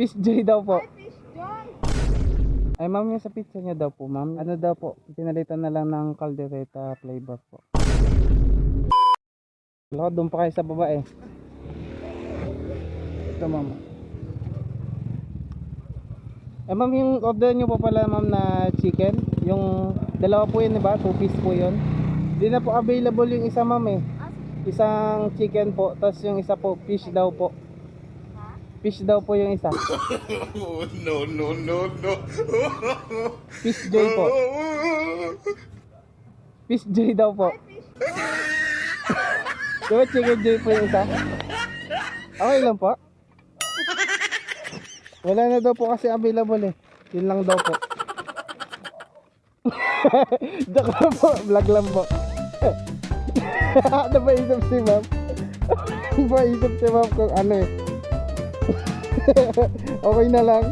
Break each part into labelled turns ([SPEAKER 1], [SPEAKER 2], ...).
[SPEAKER 1] Fish Joy daw po.
[SPEAKER 2] Ay, fish joy.
[SPEAKER 1] Ay ma'am, yung sa pizza niya daw po ma'am. Ano daw po, pinalitan na lang ng caldereta flavor po. Wala, doon pa kayo sa baba eh. Ito ma'am. Eh ma'am, yung order nyo po pala ma'am na chicken, yung dalawa po yun diba? 2 piece po yun. Hindi na po available yung isa ma'am eh. Isang chicken po, tapos yung isa po fish daw po. Fish daw po yung isa.
[SPEAKER 3] No, no, no, no.
[SPEAKER 1] Fish joy po. Fish joy daw po. Diba chicken joy po yung isa? Okay lang po. Wala na daw po kasi available eh. Yun lang daw po. Joke lang po. Vlog lang po. Ano ba isip si ma'am? Ano ba isip si ma'am kung ano eh? Okay na lang.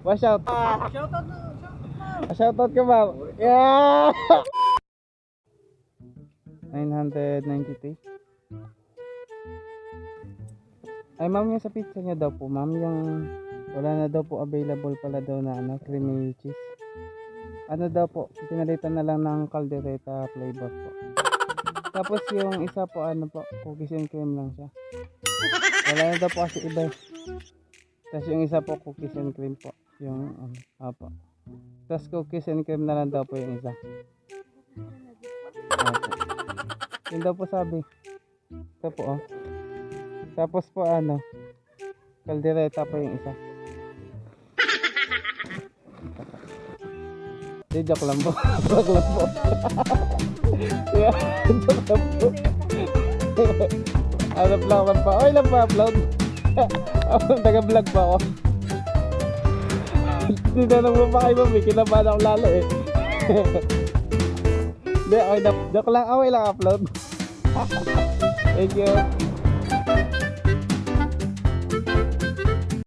[SPEAKER 1] Watch out. Shoutout ka ma'am. Yeah! 993. Ay ma'am, yung sa pizza niya daw po ma'am, yung wala na daw po available pala daw na ano, creamy cheese. Ano daw po, pinalitan na lang ng caldereta flavor po. Tapos yung isa po ano po, cookies and cream lang siya. Wala na daw po kasi iba. Tapos yung isa po cookies and cream po. Yung po. Tapos cookies and cream na lang daw po yung isa. Apo. Yun daw po sabi. Ito po oh. Tapos po ano, kaldereta po yung isa. Di, joke lang po. Joke lang po. Yeah, joke lang po. Hanap lang man pa. Okay lang pa upload. Taga-vlog pa ako. Tinanong mo pa kayo mami, kinabahan ako lalo eh. Hindi, okay na. Joke lang, okay lang upload. Thank you.